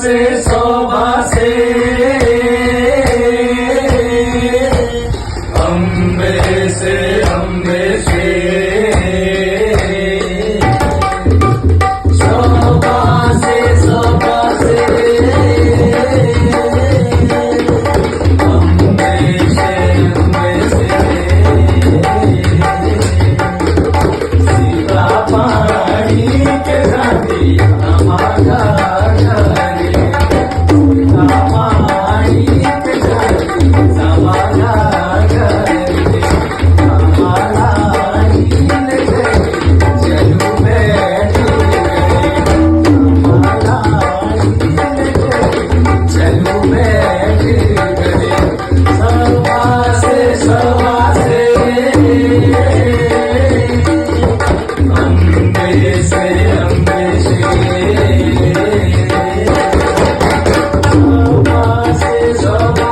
से शोभा से अम्बे से शोभा से सीता पाणी के घाटी आम्हाला घरी सीता पाणी के घाटी आम्हाला घरी आम्हाला हीन घरी चलू बैठ आम्हाला हीन घरी चलू बैठ गए सवा से अम्बे से शोभा से शोभा